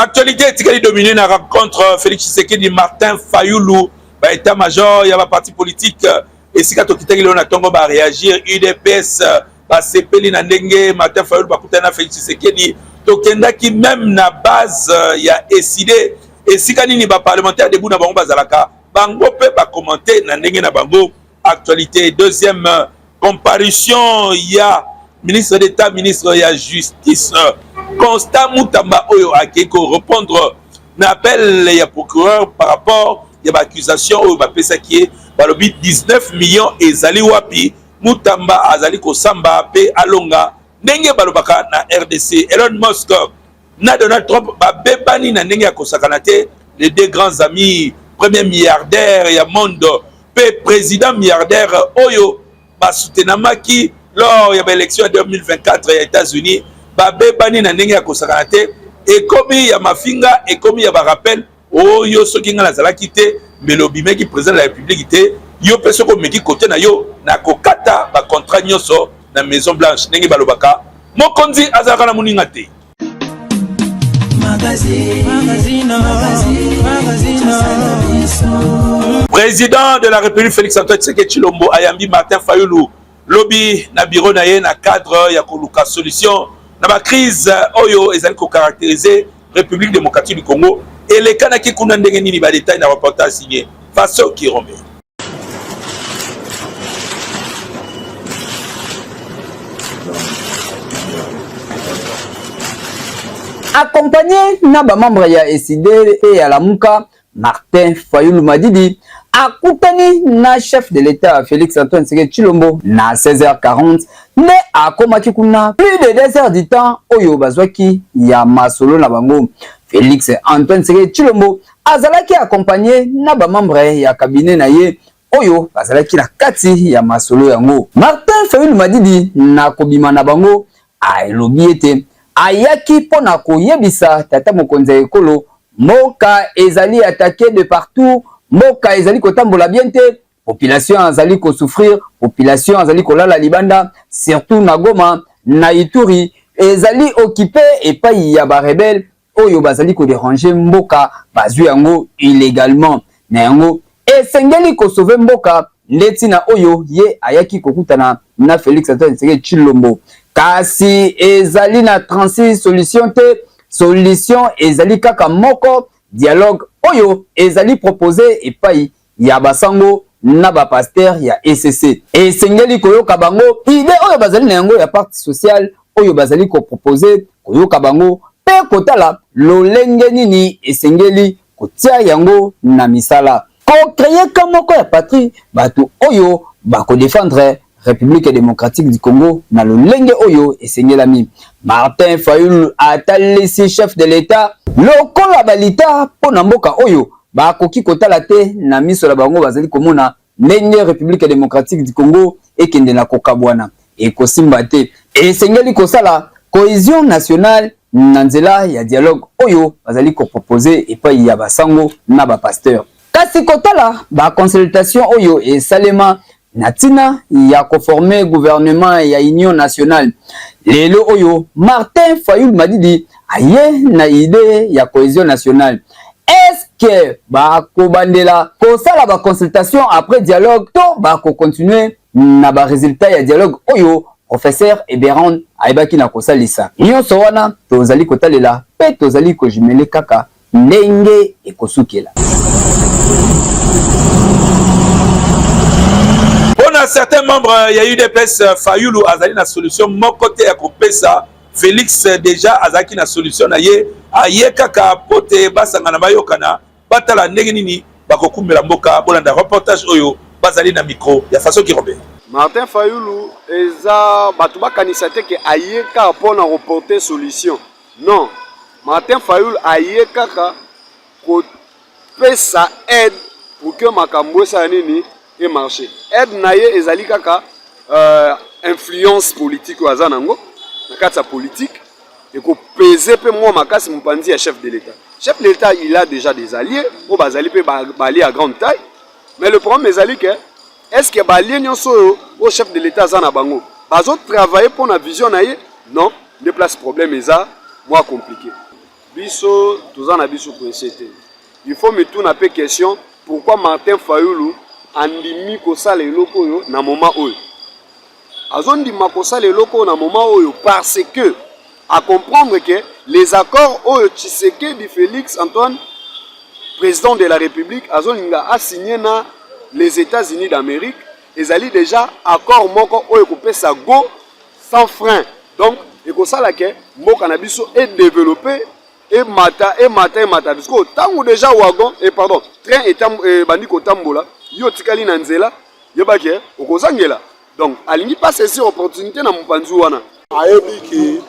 Actualité est dominée dans la rencontre Félix Tshisekedi Martin Fayulu, état-major, il y a un parti politique et si quand on a tongo va réagir UDPS CPL Nandenge Martin Fayulu bakutana Félix Tshisekedi tokenda qui même na base il y a décidé et si quand ni ba parlementaire debout na bango bazalaka bango peut pas commenter Nandenge na bango actualité. Deuxième comparution il y a ministre d'État, ministre de la Justice, Constant Moutamba Oyo Akeko répondre n'appel il y a procureur par rapport il y a accusation Oyo Bapesa qui est par le but 19 millions et Zali Wapi Moutamba Azali Kosamba P Alonga Nenge Balobaka na RDC Elon Musk na Donald Trump Babebani na Nenge Kosakanate les deux grands amis premier milliardaire il y a monde P président milliardaire Oyo Basoutenama qui lors il y a l'élection en 2024 aux États-Unis, Babebani na ndenge ya kosakanate et comme il y a mafinga et comme il y a rappel oh yo soki ngala zala kité mais l'obime qui président de la République té yo peso ko meki côté na yo na kokata ba contrat nyoso na Maison Blanche ndenge balobaka mokonzi azaka na muninga te. Président de la République Félix Antoine Tshisekedi Tshilombo ayambi Martin Fayulu lobby na bureau na ye na cadre ya koluka solution na ba crise oyo ezali ko caractériser République démocratique du Congo et les kanaki kuna ndenge nini ba détail na reportage signé Faso Kirombe. Accompagné na ba membre ya SID et ya Lamuka Martin Fayulu Madidi akutani na chef de l'État Félix Antoine Tshisekedi Tshilombo na 16h40 ne akomaki kuna plus de 2 heures du temps oyo bazwaki ya masolo na bango. Félix Antoine Tshisekedi Tshilombo azalaki accompagné na ba membre ya cabinet na ye oyo bazalaki na kati ya masolo yango. Martin Fayulu Madidi na kobima na bango alobi ete ayaki pona koyebisa tata mokonzi ya ekolo moka ezali attaqué de partout. Moka ezali kotambola bien te, population azali ko souffrir, population azali kolala libanda, surtout na Goma, na Ituri, ezali occupé et pas ya ba rebelle oyo bazali ko déranger mboka bazui yango illégalement. Na yango esengeli ko sauver mboka ndeti na oyo ye ayaki kokutana na Félix Antoine Tshisekedi Tshilombo. Kasi ezali na 36 solution te, solution ezali kaka moko dialogue oyo ezali proposé et pai ya basango na ba pasteur ya ECC et sengeli koyoka bango idée oyo bazali na yango ya parti social oyo bazali ko proposer koyoka bango pe kotala lolenge nini esengeli kotia yango na misala ko créer kamoko ya patrie bato oyo bako défendre République démocratique du Congo na lolenge oyo esengelami. Martin Fayulu atalisi chef de l'État lokola balita pona mboka oyo bakoki kotala te na miso la bango bazali komona ndenge République démocratique du Congo ekende na kokabwana ekosimba te esengeli kosala cohésion nationale na nzela ya dialogue oyo bazali ko proposer epai ya basango na ba pasteur. Kasi kotala ba consultation oyo esalema Natina ya conformé gouvernement ya Union nationale. Lelo oyo Martin Fayulu Madidi aye na idée ya cohésion nationale. Est-ce que ba ko bandela ko sala ba consultation après dialogue to ba ko continuer na ba résultat ya dialogue oyo professeur Eberand aibaki na kosalisa. Nyonso wana tozali kotalela pe tozali ko jumele kaka ndenge ekosukela. Certains membres, il y a eu des pièces Fayulu Azali na solution mon côté à couper ça Félix déjà Azaki na solution na ye aye kaka pote basanga na bayokana batala ndenge nini bakokumbela mboka bolanda reportage oyo bazali na micro ya façon qui Robert Martin Fayulu eza batu bakanisa te ke aye kaka pona reporter solution non Martin Fayulu aye kaka ko pesa aide pour que makambo sa nini et marché. Aide naye ezali kaka influence politique au azanango na kata politique et ko peser pe moi makasi mpanzi ya chef de l'État. Chef de l'État il a déjà des alliés au bazali pe bali à grande taille mais le problème ezali que est-ce que bali nyonso au chef de l'État azana bango bazo travailler pour na vision naye non déplace problème eza moi compliqué. biso toza na biso koesete. Il faut me tourner peu question pourquoi Martin Fayulu andimi kosala eloko oyo na moment oyo. Azondima kosala eloko oyo na moment oyo parce que à comprendre que les accords oyo Tshisekedi Félix Antoine président de la République azolinga a signé na les États-Unis d'Amérique, ezali déjà accord moko oyo kopesa go sans frein. Donc ekosala ke mboka na biso est développé et mata parce que tango déjà wagon et pardon train et bandi ko tambola yo tikali na nzela yebaki okozangela. Donc alingi pas saisir opportunité na mopanzi wana ayebi ki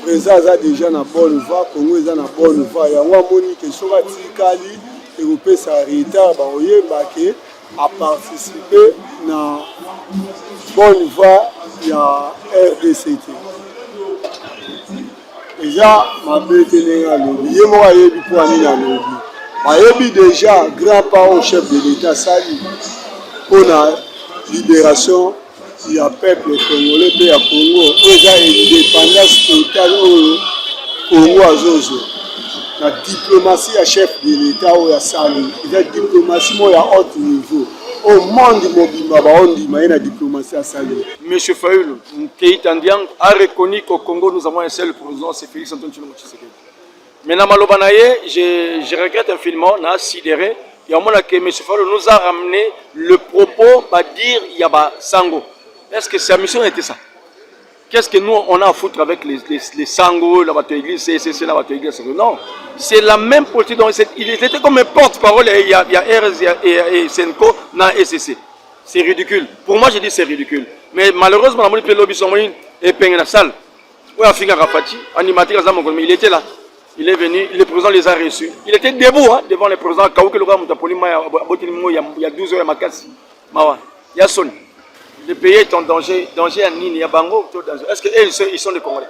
président a déjà na bonne voie, Congo est na bonne voie. Il y a un moni qui soit tikali et vous pouvez s'arrêter à participer na bonne voie il y a RDCT. Déjà ma bête n'est lobby. Il moi ayebi pour aller na lobby. Ayebi déjà grand parent chef de l'État sali pour la libération. Il y a peuple congolais, il y a Congo, il y a indépendance totale au Congo à Zozo. La diplomatie à chef de l'État ou à Sali, la diplomatie à haut niveau. Au monde mobile, il y a la diplomatie à Sali. Monsieur Fayulu, Keïta Ndiang a reconnu qu'au Congo nous avons un seul président, c'est Félix Antoine Tshisekedi. Maintenant, je regrette infiniment, on a sidéré, et à mon avis, M. Fayulu nous a ramené le propos, va dire Yaba Sango. Est-ce que sa mission était ça? Qu'est-ce que nous, on a à foutre avec les sangos, la bateau église, CCC, la bateau église? Non, c'est la même politique. Donc, il était comme un porte-parole, il y a RS et Senko, dans SCC. C'est ridicule. Pour moi, je dis c'est ridicule. Mais malheureusement, on a fait lobby sur et peint la salle. Oui, Afrika Rafati, animateur, mais il était là. Il est venu, le président les a reçus. Il était debout devant le président. Il y a 12 heures à Makassi. Il y a son. Le pays est en danger à Nini, à Bango. Est-ce qu'ils sont des Congolais?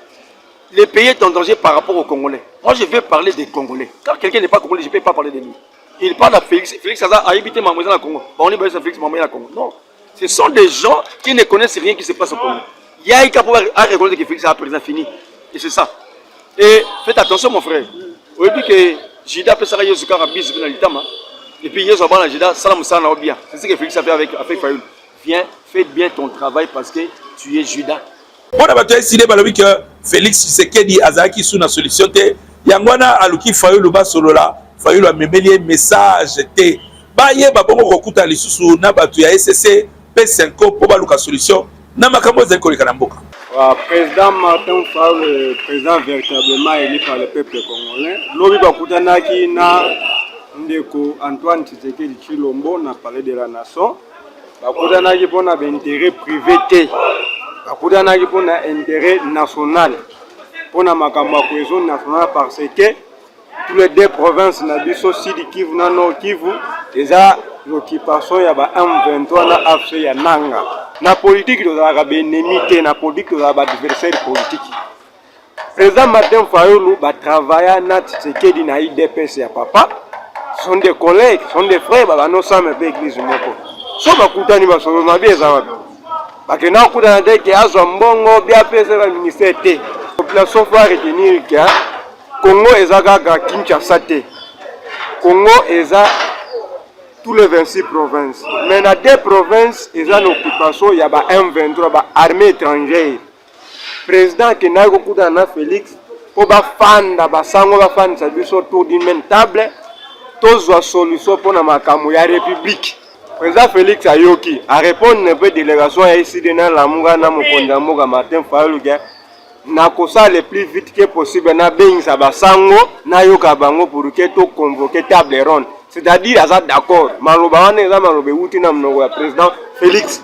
Le pays est en danger par rapport aux Congolais. Moi, je vais parler des Congolais. Quand quelqu'un n'est pas Congolais, je ne peux pas parler de lui. Il parle à Félix. Félix a habité ma maison à Congo. On est basé à Félix, ma maison à Congo. Non. Ce sont des gens qui ne connaissent rien qui se passe au Congo. Il y a un cas pour reconnaître que Félix a président fini. Et c'est ça. Et faites attention, mon frère. Vous avez dit que Jida peut s'arrêter sur Carabis, et puis Yezo Abana Jida, Salam Sana Obia. C'est ce que Félix a fait avec Fayulu. Viens, fais bien ton travail parce que tu es Judas. On a décidé que Félix Tshisekedi azaki sous la solution. Yangwana aluki Fayulu ba solo la. Fayulu a memeli message te. Ba ye ba bongo kokuta lisusu na batu ya SCC P5 pour baluka solution. Na makambo za koleka na mboka. Président Martin Fayulu, président véritablement élu par le peuple congolais. Lobi bakutanaki na ndeko Antoine Tshisekedi Tshilombo na palais de la nation. Bakutanaki pona intérêt privé te. Bakutanaki pona intérêt national. Pona makambo ya cohésion nationale parce que tous les deux provinces na biso Sud Kivu na Nord Kivu eza l'occupation ya ba M23 na AFC ya Nanga. Na politique tozalaka baennemi te, na politique tozalaka adversaire politique. Président Martin Fayulu batravailla na Tshisekedi na IDPS ya papa. Sont des collègues, sont des frères, no same pe église moko. So bakutani basolo na bieza wapi. Bakena kutana te ke azwa mbongo bia pesa ba ministère te. Population faut retenir que Congo ezaka Kinshasa te. Congo eza tous les 26 provinces. Mais dans deux provinces, ils ont une occupation, il y a M23, armée étrangère. Président Kenago Koudana Félix, pour fan, autour d'une même table, tous ont solution pour la République. Président Félix Ayoki a répondu à une délégation ici dans la Mougana Mokondamoga Martin Fayulu. Na kosa le plus vite que possible na bengisa basango na yoka bango pour que to convoquer table ronde. C'est-à-dire à d'accord. Maloba wana eza malobe wuti na mnogo ya président Félix.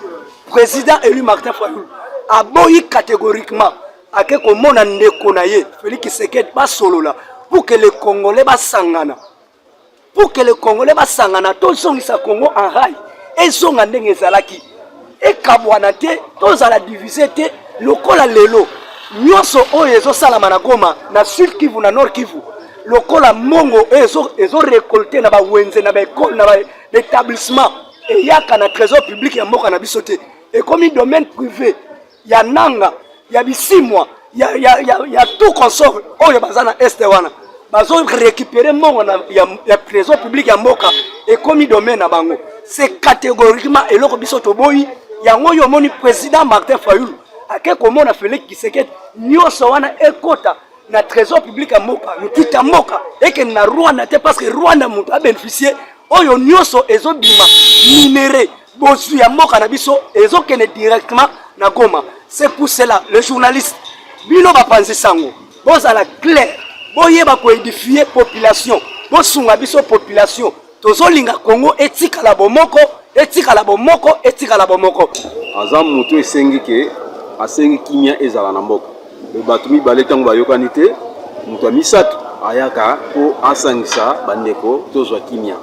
Président élu Martin Fayulu a boyi catégoriquement à que komona ndeko na ye Félix Tshisekedi ba solola pour que les Congolais ba sangana. Pour que les Congolais ba sangana to songisa Congo en rail et songa ndenge ezalaki. Et kabwana te to za diviser te lokola lelo. Nyonso oyo ezosalama na Goma na Sud Kivu na Nord Kivu lokola mongo ezo récolter na ba wenze na ba école na ba établissement et yaka na trésor public ya mboka na biso te et comme domaine privé ya nanga ya bisimwa ya tout consort oyo bazana este wana bazo récupérer mongo na ya trésor public ya mboka et comme domaine na bango c'est catégoriquement eloko biso toboyi yango yo moni président Martin Fayulu ake komona Félix Tshisekedi nyoso wana ekota na trésor public ya mboka ntuta mboka eke na Rwanda te parce que Rwanda mutu a bénéficier oyo nyoso ezobima minéré bosu ya mboka na biso ezokene directement na Goma. C'est pour cela le journaliste bino bapanzi sango bozala clair boyeba ko édifier population bosunga biso population tozolinga Congo etikala bomoko etikala bomoko etikala bomoko aza mutu esengi ke asengi kimia ezala na mboka le bato mibale ntango bayokani te mutu amisatu ayaka po asangisa bandeko tozwa kimia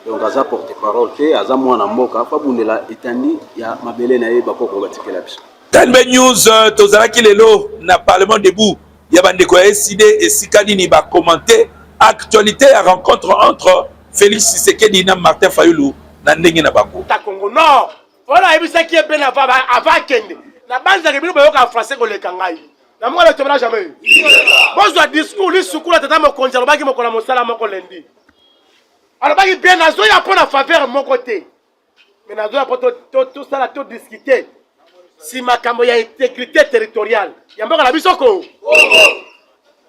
donc aza porte parole te aza mwana mboka fabundela etandi ya mabele na ye bakoko batikela biso Tanbe News tozalaki lelo na Parlement debout ya bandeko ya SID esika nini ba commenter actualité ya rencontre entre Félix Tshisekedi na Martin Fayulu na ndenge na bako ta Congo non voilà ebisa ki ebe na va kende na banza ke bino bayoka français ko leka ngai na mo le tobela jamais bozwa discours li sukula tata mo konjalo baki mo kona mosala moko lendi alors baki bien nazo ya pona faveur mon côté mais nazo ya poto tout ça la tout discuter si makambo ya intégrité territoriale ya mboka na bisoko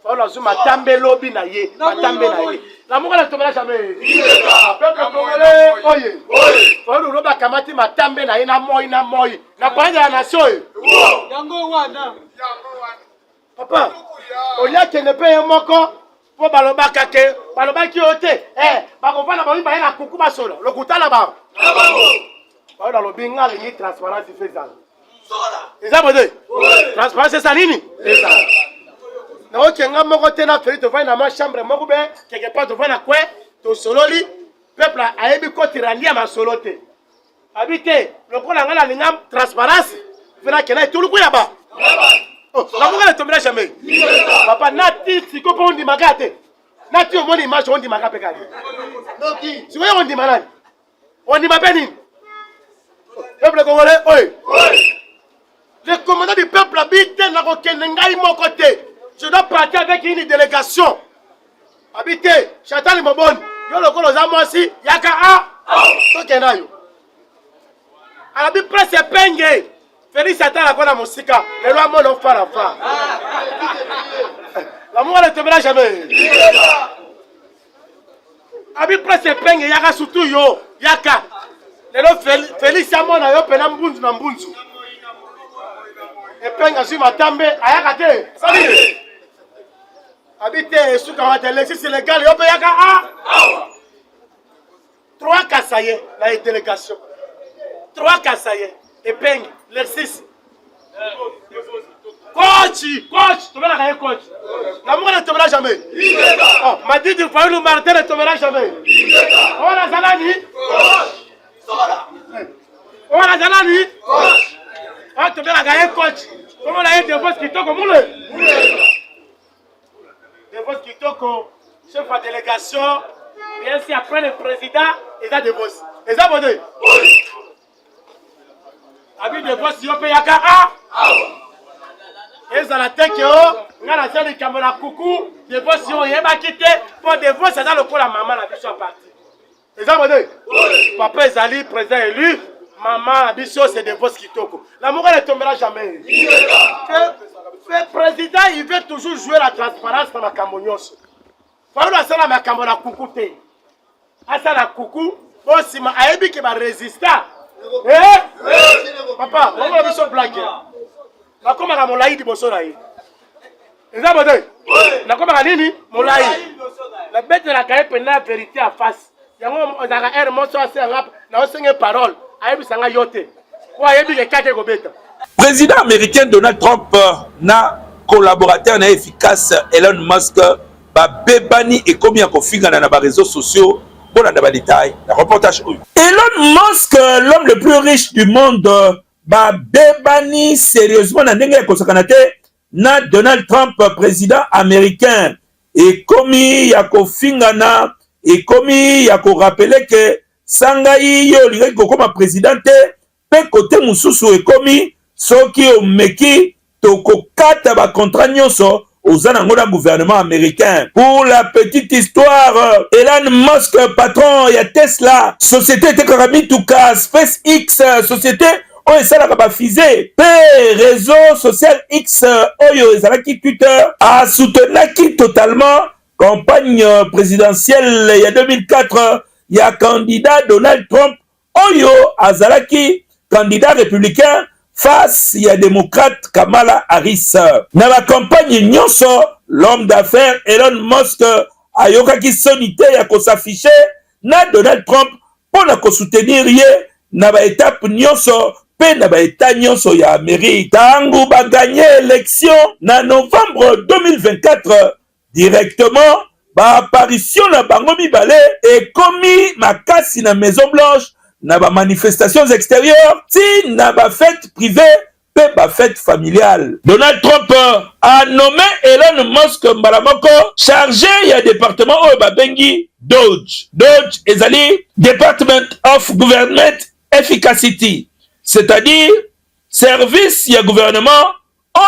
fala zuma tambe lobi na ye matambe na ye la moko na tobela jamais peuple congolais oye fala loba kamati matambe na ye na moi na pande ya nation yango wana papa olia kene pe moko po baloba kake baloba ki ote bakovana ba mimba na kuku basolo lokutala ba fala lobinga lingi transparence faisant eza bode transparence c'est ça nini c'est ça na okenga moko te na feri to vai na ma chambre moko be quelque part to vai na kwe to sololi peuple ayebi ko tirandia ma solote habite lokola ngala linga transparence fera kena tulu kuya ba la moko na tombela jamais papa nati siko po ndi makate nati o moni image on di makape kali doki siko on di manani on di mapeni peuple congolais oi le commandant du peuple habite na kokenengai moko te. Je dois partir avec une délégation. Habité, Chantal Mobon, yo le kolo za mwasi, yaka tokena yo. Alabi presse penge. Félix Chantal akona musika, le loi mono fara fa. La mwa ne tobela jamais. Abi presse penge yaka surtout yo, yaka. Le lo Félix amona yo pena mbunzu na mbunzu. Epenga sur matambe ayaka te. Salut. Habité sous Kamate, c'est légal, il y a 3 Kassaye, la délégation. 3 Kassaye, et peigne, l'exercice. Coach, tu vas la coach. La mort ne tombera jamais. M'a dit du Fayulu Martin ne tombera jamais. On a Zalani. On a Zalani. On te met la gagne coach. Comment on a eu des voix qui toquent comme le. De votes qui toquent, chef de délégation, bien sûr, après le président, il y a des votes. Les abonnés. Abi de votes, si on peut y avoir et ça la tête, on a la salle de Cameroun coucou, des votes, si on y est quitté, pour des votes, c'est dans le coup la maman, la biche en partie. Les abonnés. Papa Ezali, président élu, maman, biche, c'est des votes qui toquent. La morale ne tombera jamais. Le président, il veut toujours jouer la transparence dans la Cambonios. Il faut que la Cambona coucou. Asa la coucou, bon si ma aébi qui va résister. Papa, on va se blaguer. La comme à Molaï di Bossonaï. Les abonnés, la comme à Nini, Molaï. La bête de la carrière peine la vérité à face. Il y a un air monceau assez en rap, n'a pas parole. Aébi sanga yote. Ou aébi les 4 gobeta. Président américain Donald Trump na collaborateur na efficace Elon Musk ba bebani et combien ko finga na ba réseaux sociaux bon na ba détail la reportage. Elon Musk, l'homme le plus riche du monde, ba bebani sérieusement na ndenge ko sakanate na Donald Trump président américain et komi ya ko finga na et komi ya ko rappeler que sangai yo li ko comme présidente pe côté mususu et komi soki omeki toko kata ba contrat nyonso aux anangona gouvernement américain. Pour la petite histoire, Elon Musk, patron, il y a Tesla, société Tekorabituka, SpaceX, société oyo esalaka bafusée pe réseau social X oyo ezalaki Twitter asoutenaki totalement campagne présidentielle il y a 2004 il y a candidat Donald Trump oyo azalaki candidat républicain face il y a démocrate Kamala Harris na la campagne nyonso l'homme d'affaires Elon Musk ayokaki sonité ya kosafficher na Donald Trump pona kosoutenir ye na ba étape nyonso pe na ba état nyonso ya Amérique tangu ba gagné élection na novembre 2024 directement ba apparition na bango mibale et commis makasi na Maison Blanche na ba manifestations extérieures ti na ba fête privée pe ba fête familiale. Donald Trump a nommé Elon Musk mbalamoko chargé ya département oyo ba bengi DOGE. DOGE ezali Department of Government Efficacy, c'est-à-dire service ya gouvernement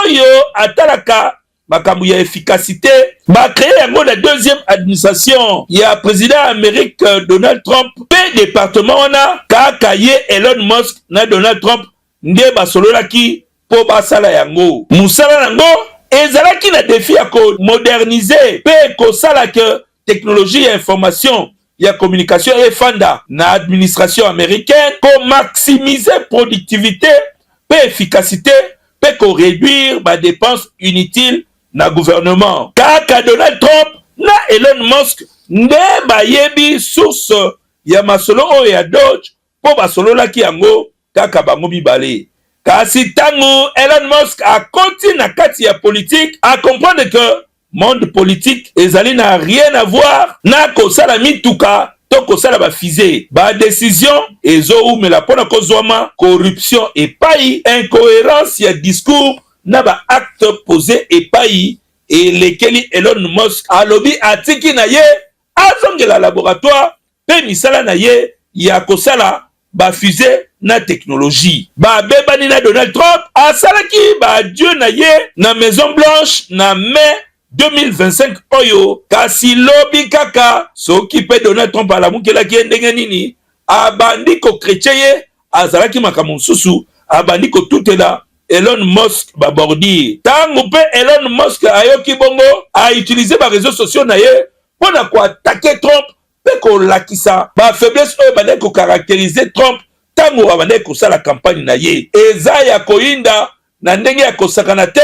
oyo atalaka makambo ya efficacité ba créé yango la deuxième administration ya président Amérique Donald Trump pe département wana kaka ye Elon Musk na Donald Trump nde basololaki po basala yango musala yango ezalaki na défi ya ko moderniser pe ko sala que technologie ya information ya communication et fanda na administration américaine pour maximiser productivité pe efficacité pe ko réduire ba dépenses inutiles na gouvernement. Kaka Donald Trump na Elon Musk nde bayebi source ya masolo oyo ya Doge po basololaki yango kaka bango mibale. Kasi tango Elon Musk a continué na kati ya politique à comprendre que monde politique ezali na rien à voir na kosala mituka to kosala bafusée ba décision ezoumela pona kozwama corruption epai incohérence ya discours na ba acte posé epai et lesquels Elon Musk alobi atiki na ye azongela laboratoire pe misala na ye ya kosala bafusée na technologie ba bebani na Donald Trump asalaki ba dieu na ye na Maison Blanche na mai 2025 oyo kasi lobi kaka soki pe Donald Trump alamukelaki ndenge nini abandi ko chrétien ye azalaki makambo susu abandi ko tutela Elon Musk babordi tango pe Elon Musk ayoki bongo a utiliser ba réseaux sociaux na ye pona ko attaquer Trump pe ko lakisa ba faiblesse oyo bande ko caractériser Trump tango abande ko sala campagne na ye eza ya koinda na ndenge ya kosakana te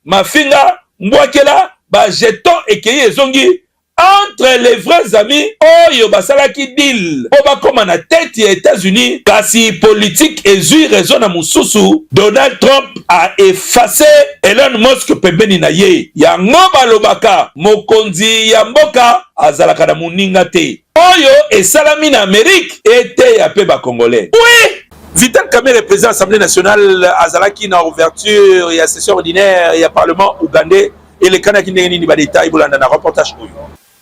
mafinga mbwakela ba jeton ekei ezongi entre les vrais amis oyo basalaki deal po bakoma na tête ya États-Unis kasi politique ezui raison na mususu Donald Trump a effacé Elon Musk pembeni na ye yango balobaka mokonzi ya mboka azalaka na moninga te oyo esalami na Amérique ete ya pe ba Congolais. Oui, Vital Kamerhe, président de l'Assemblée nationale, azalaki na ouverture ya session ordinaire ya parlement ougandais et les Kanaki Nini Badeta Ibolanda na reportage oyo.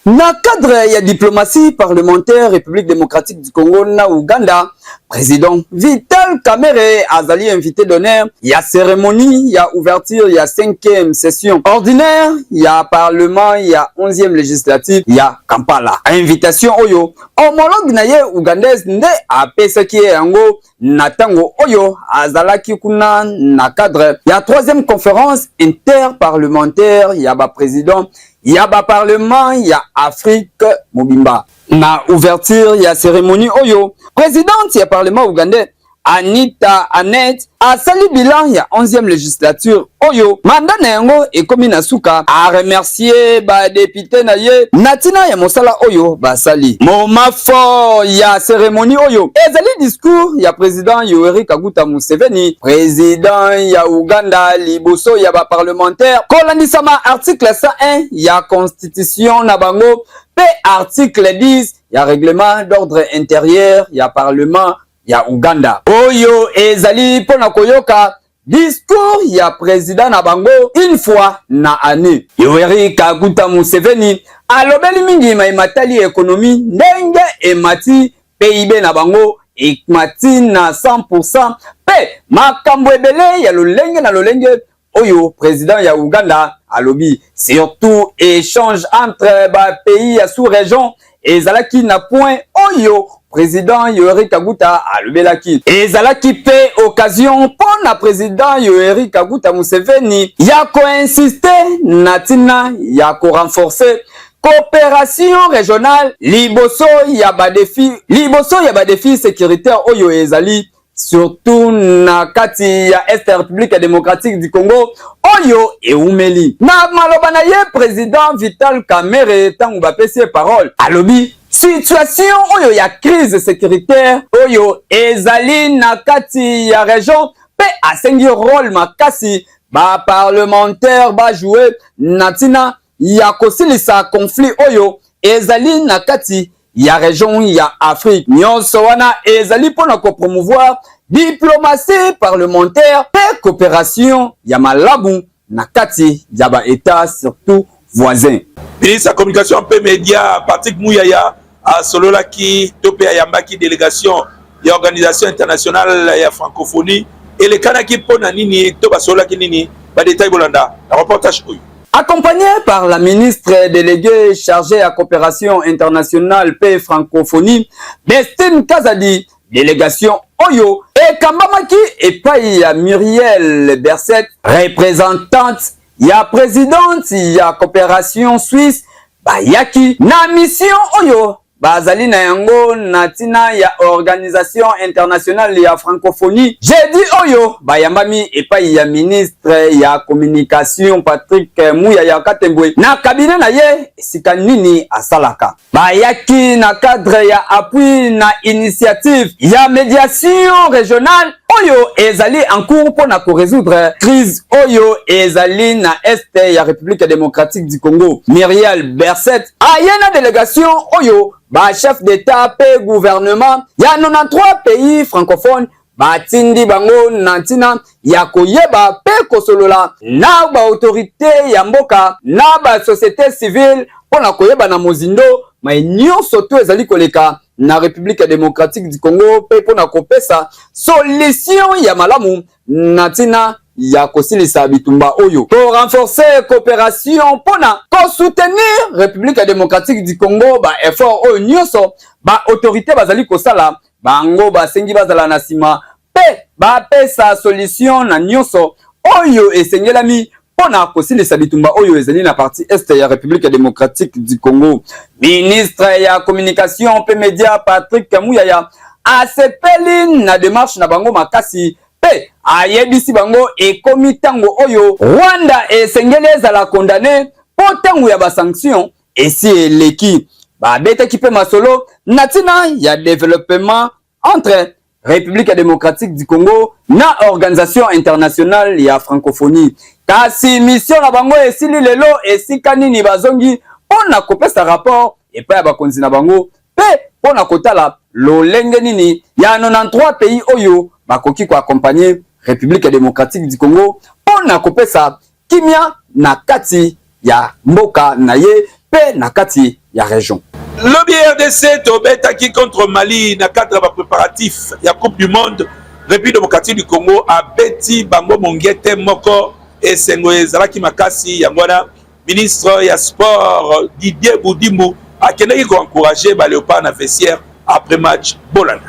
Na cadre ya diplomatie parlementaire République démocratique du Congo na Ouganda, président Vital Kamerhe azali invité d'honneur ya cérémonie ya ouverture ya 5e session ordinaire ya parlement ya 11e législative ya Kampala. Invitation oyo homologue na ye ougandaise nde apesaki yango na tango oyo azalaki kuna na cadre ya 3e conférence interparlementaire ya ba président ya ba parlement ya Afrique Mobimba. Na ouverture ya cérémonie oyo, présidente ya parlement ougandais Anita Annette asali bilan ya 11e législature oyo manda na yango ekomi na suka a remercier ba député na ye natina ya mosala oyo basali. Moma fort ya cérémonie oyo ezali discours ya président Yoweri Kaguta Museveni, président ya Uganda liboso ya ba parlementaire kolandisama article 101 ya constitution na bango pe article 10 ya règlement d'ordre intérieur ya parlement ya Uganda. Oyo ezali pona koyoka discours ya président na bango une fois na année. Yoweri Kaguta Museveni alobeli mingi matali économie ndenge emati PIB na bango emati na 100% pe makambo ebele ya lolenge na lolenge oyo président ya Uganda alobi surtout échange entre ba pays ya sous-région ezalaki na point oyo président Yoweri Kaguta alobelaki ezalaki pe occasion pour na président Yoweri Kaguta Museveni ya ko-insister na tina ya ko renforcer coopération régionale liboso ya ba défi sécuritaire oyo ezali surtout na kati ya Est République démocratique du Congo oyo eumeli na maloba na ye président Vital Kamerhe tangu bapesi parole alobi situation oyo ya crise sécuritaire oyo ezali na kati ya région pe asengi rôle makasi ba parlementaire ba jouer na tina ya kosilisa conflit oyo ezali na kati ya région ya Afrique nyonso wana ezali pona ko promouvoir diplomatie parlementaire pe coopération ya malabu na kati ya ba état surtout voisins. Ministre ya communication pe média Patrick Muyaya a sololaki tope ayambaki délégation ya organisation internationale ya francophonie elekanaki pona nini to basololaki nini ba détail bolanda la reportage oyo. Accompagné par la ministre déléguée chargée à coopération internationale paix francophonie, Bestine Kazadi, délégation Oyo, et Kambamaki et Païa Muriel Berset, représentante, ya présidente, ya coopération suisse, Bayaki, na mission Oyo, bazali na yango na tina ya organisation internationale ya francophonie jeudi oyo bayambami epai ya ministre ya communication Patrick Muyaya Katembwe na cabinet na ye esika nini asalaka bayaki na cadre ya appui na initiative ya médiation régionale oyo ezali en cours pour na ko résoudre crise oyo ezali na est ya République démocratique du Congo. Muriel Berset ayena délégation oyo ba chef d'état pe gouvernement ya 93 pays francophones batindi bango nantina ya koyeba pe kosolola na ba autorité ya mboka na ba société civile pona koyeba na mozindo mais nyonso to ezali koleka na République démocratique du Congo pe pona kopesa solution ya malamu natina ya kosilisa bitumba oyo pour renforcer coopération pona ko soutenir République démocratique du Congo ba effort oyo nyonso ba autorité bazali kosala bango basengi bazala na sima pe ba pesa solution na nyonso oyo esengelami pona kosilisa bitumba oyo ezali na partie est ya République démocratique du Congo. Ministre ya communication pe média Patrick Muyaya asepeli na démarche na bango makasi pe ayebisi bango ekomi tango oyo Rwanda esengeli ezala condamné po tango ya ba sanction esi eleki babetaki pe masolo na tina ya développement entre République démocratique du Congo na organisation internationale ya francophonie kasi mission na bango esili lelo esika nini bazongi pona kopesa rapport epai ya bakonzi na bango pe pona kotala lolenge nini ya 93 pays oyo bakoki ko accompagner République démocratique du Congo pona kopesa kimia na kati ya mboka na ye pe na kati ya région. Lobby RDC tobetaki contre Mali na cadre ya préparatif ya Coupe du Monde. République démocratique du Congo a beti bango mongete moko esengo ezalaki makasi yangwana ministre ya sport Didier Boudimou akendaki ko encourager ba Léopard na vestiaire après match Bolanda.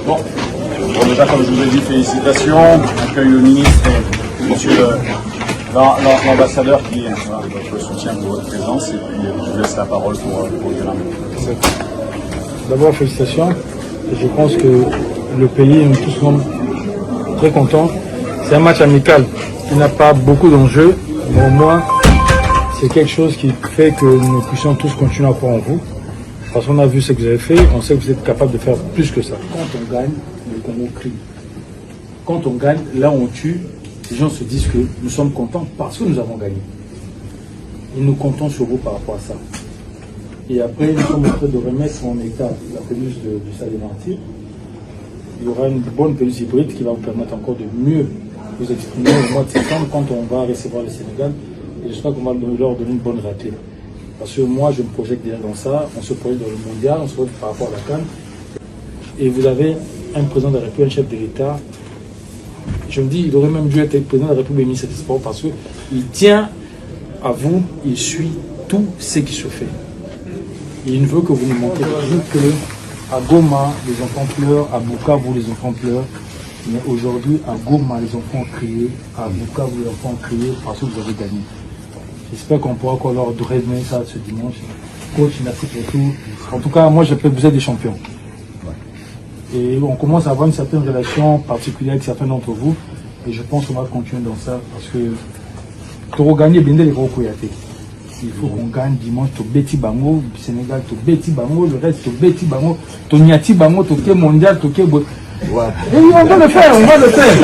Bon, déjà comme je vous ai dit, félicitations. Accueille le ministre et monsieur l'ambassadeur qui est votre soutien pour votre présence. Et puis je vous laisse la parole pour dire un mot. D'abord, félicitations. Et je pense que le pays, nous tous sommes très contents. C'est un match amical qui n'a pas beaucoup d'enjeux, mais au moins, c'est quelque chose qui fait que nous puissions tous continuer à croire en vous. Parce qu'on a vu ce que vous avez fait, on sait que vous êtes capable de faire plus que ça. Quand on gagne, le Congo crie. Quand on gagne, là on tue, les gens se disent que nous sommes contents parce que nous avons gagné. Et nous comptons sur vous par rapport à ça. Et après, nous sommes en train de remettre en état la pelouse du Stade des Martyrs. Il y aura une bonne pelouse hybride qui va vous permettre encore de mieux vous exprimer au mois de septembre quand on va recevoir le Sénégal. Et j'espère qu'on va leur donner une bonne raclée. Parce que moi, je me projette déjà dans ça. On se projette dans le mondial, on se projette par rapport à la CAN. Et vous avez un président de la République, un chef de l'État. Je me dis, il aurait même dû être président de la République et ministre des Sports parce qu'il tient à vous, il suit tout ce qui se fait. Il ne veut que vous ne manquiez pas. Vu que à Goma, les enfants pleurent, à Bukavu, les enfants pleurent. Mais aujourd'hui, à Goma, les enfants ont crié, à Bukavu, les enfants ont crié parce que vous avez gagné. J'espère qu'on pourra encore leur donner ça ce dimanche. Coach, merci pour tout. En tout cas, moi, vous êtes des champions. Et on commence à avoir une certaine relation particulière avec certains d'entre vous. Et je pense qu'on va continuer dans ça parce que pour gagner, bien les gros Koyate. Il faut qu'on gagne dimanche au Beti Bango, Sénégal, au Beti Bango, le reste au Beti Bango, au Niati Bango, au Ké Mondial, au Ké. Ouais. Et on va le faire, on va le faire.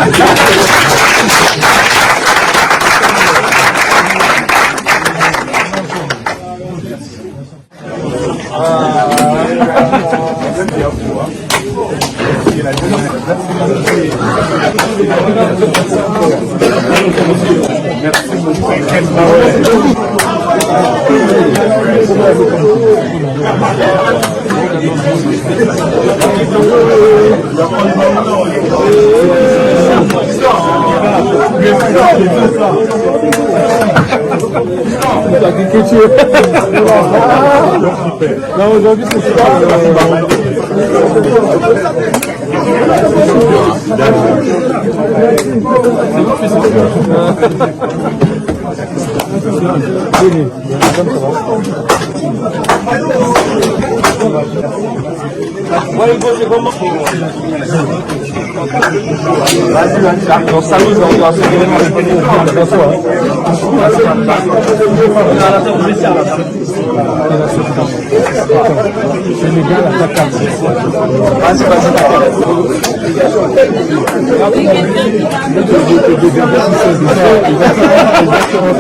Non, aujourd'hui c'est ça.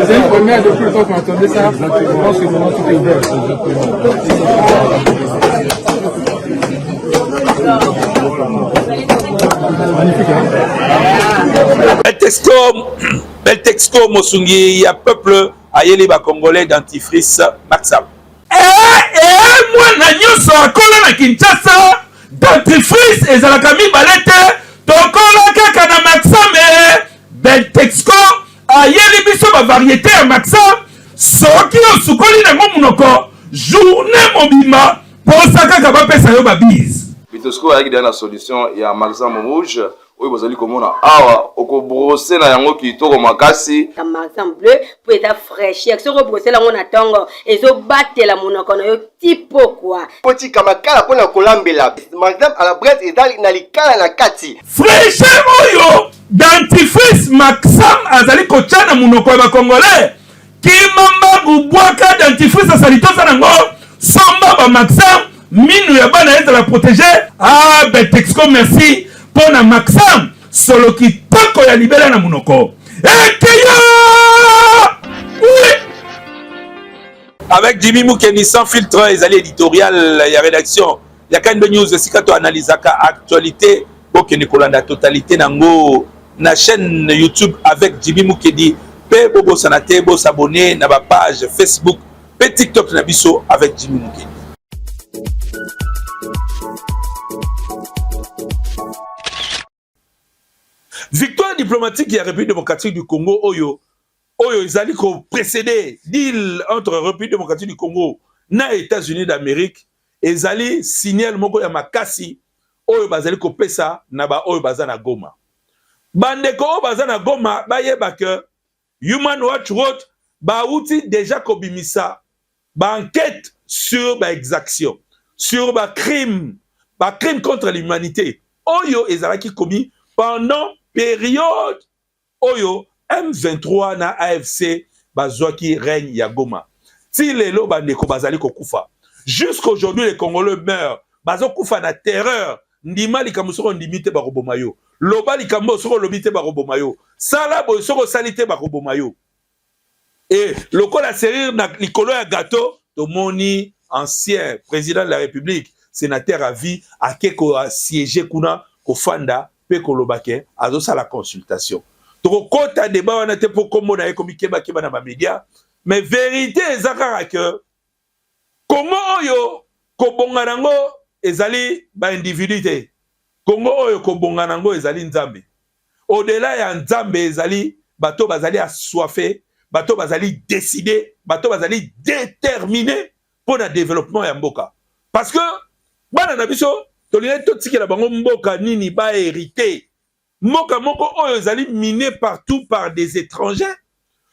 C'est une première depuis le temps qu'on entendait ça. Je pense que maintenant tout est ouvert. Magnifique, hein? Beltexco, Mosungi, il y a peuple ayeli ba Congolais dentifrice Maxam. Moi, Nagnoso, Akola na Kinshasa, dentifrice ezalaka mibale te, tokola kaka na Maxam Beltexco ayeli biso ba variété ya Maxam, soki osukoli nango munoko, journée mobima, posa kaka bapesa yo babise. Beltexco ayaki dans la solution ya Maxam rouge. Oui, vous allez komona awa oko brosser na yango kitoko makasi. Maxam bleu pour être fraîcheur. Si on brosser la mona tongo et zo batela monoko na yo tipo quoi. Poti kamakala pona kolambela. Maxam à la brette et dans na likala na kati. Fraîcheur oyo dentifrice Maxam azali kochana monoko ya Congolais. Kimamba bubwaka dentifrice salitosa nango somba ba Maxam minu ya bana ezala protéger. Ah Beltexco merci. Pona Maxam solo kitoko ya libela na munoko. Ekeya! Oui! Avec Jimmy Moukeni sans filtre, les alliés éditorial, il y a rédaction. Il y a quand même news aussi quand on analyse la actualité. Pour que Nicolas totalité nango na chaîne YouTube avec Jimmy Moukeni. Pe bobo sanate bo s'abonner na ba page Facebook, pe TikTok na biso avec Jimmy Moukeni. Victoire diplomatique de la République démocratique du Congo, Oyo ezali ko précédé deal entre République démocratique du Congo na États-Unis d'Amérique, ezali signal moko ya makasi, Oyo bazali ko pesa na ba Oyo bazana Goma. Bandeko bazana Goma, bayeba que Human Rights Watch ba outi déjà ko bimisa, ba enquête sur ba exaction, sur ba crime contre l'humanité. Oyo ezalaki commis pendant période Oyo M23 na AFC bazwaki règne ya Goma. Si lelo bandeko bazali kokufa. Jusqu'aujourd'hui les Congolais meurent. Bazo kufa na terreur. Ndima likambo soko ndimite ba robomayo. Loba likambo soko lobite ba robomayo. Sala bo soko salite ba robomayo. Et lokola sérir na likolo ya gâteau tomoni ancien président de la République, sénateur à vie akeko siéger kuna ko fanda pe kolobake azo sa la consultation. Donc kota débat wana te pour komona ekomi keba na ba média, mais vérité ezakara que Congo oyo kobonga nango ezali ba individuité. Congo oyo kobonga nango ezali nzambe. Au-delà ya nzambe ezali bato bazali assoiffé, bato bazali décidé, bato bazali déterminé pour le développement ya mboka. Parce que bana na biso tolinga totikela bango mboka nini ba hérité. Mboka moko oyo ezali miné partout par des étrangers.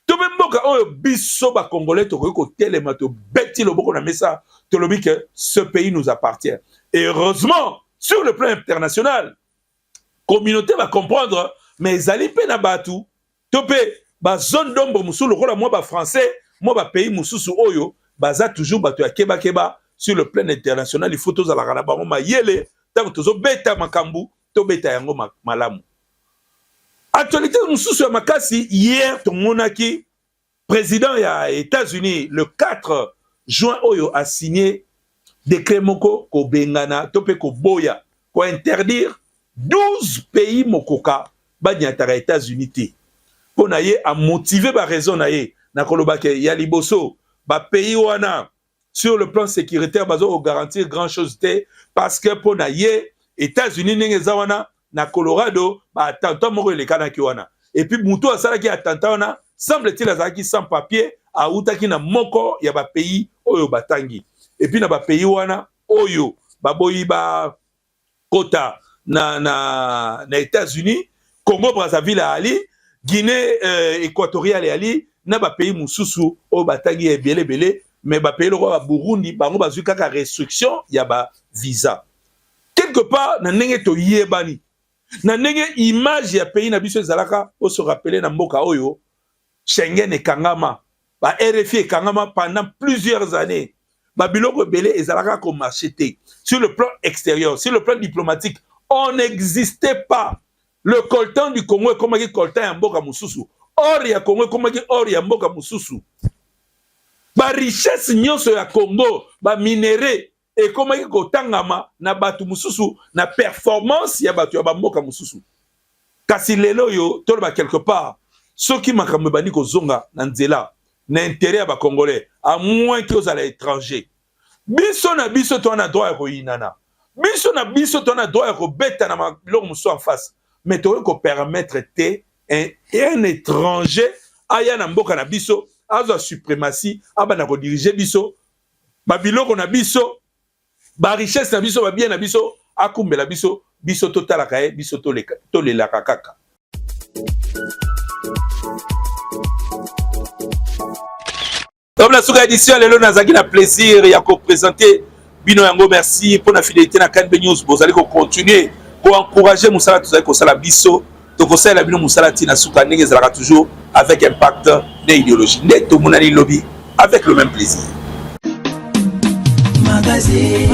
To be mboka oyo biso ba congolais to ko telema to beti loboko na mesa to lobi que ce pays nous appartient. Et heureusement sur le plan international, communauté va comprendre mais ezali pe na batu to pe ba zone d'ombre musu lokola moi ba français, moi ba pays mususu oyo baza toujours batu ya keba keba sur le plan international. Il faut tous ala kana bango mayele tango tozo beta makambu to beta yango malamu. Actualité mususu ya makasi hier tomonaki président ya États-Unis le 4 juin oyo a signé décret moko ko bengana to pe ko boya ko interdire 12 pays mokoka banyataka États-Unis te. Po na ye a motiver ba raison na ye na koloba ke ya liboso ba pays wana sur le plan sécuritaire bazo garantir grand chose te parce que po na ye États-Unis ndenge za wana na Colorado ba attentat moko elekana ki wana. Et puis muto asala ki attentat wana semble-t-il azaki sans papier a utaki na moko ya ba pays oyo batangi. Et puis na ba pays wana oyo baboyi ba kota na États-Unis, Congo Brazzaville ali, Guinée équatoriale ali, na ba pays mususu o batangi ebele mais ba pays loko ba Burundi bango bazu kaka restriction ya ba visa. Quelque part na ndenge to yebani. Na ndenge image ya pays na biso ezalaka o se rappeler na mboka oyo Schengen et Kangama, ba RFI et Kangama pendant plusieurs années. Babiloko belé ezalaka comme acheté. Sur le plan extérieur, sur le plan diplomatique, on n'existait pas. Le coltan du Congo est comme un coltan ya mboka mususu. Or ya Congo est comme un or ya mboka mususu. Ba richesse nyonso ya Congo, ba minéré et comme un kotangama na batu mususu na performance ya batu ya ba mboka mususu. Kasi lelo yo toloba quelque part soki makambo bani ko zonga na nzela na intérêt ya ba congolais à moins que aux à l'étranger. Biso na biso to na droit ko inana. Biso na biso to na droit ko beta na biloko musu en face. Mais to ko permettre te un étranger aya na mboka na biso azo suprématie abana ko diriger biso ba biloko na biso ba richesse na biso ba bien na biso akumbela biso biso totala kae biso to le la kaka. Comme la souka édition lelo nazaki na plaisir ya ko présenter bino yango merci pour la fidélité na Kanbe News bozali ko continuer ko encourager musala tozali ko sala biso to ko sala bino musala tina souka ndenge zalaka toujours avec impact de idéologie neto monani lobby avec le même plaisir. Magazine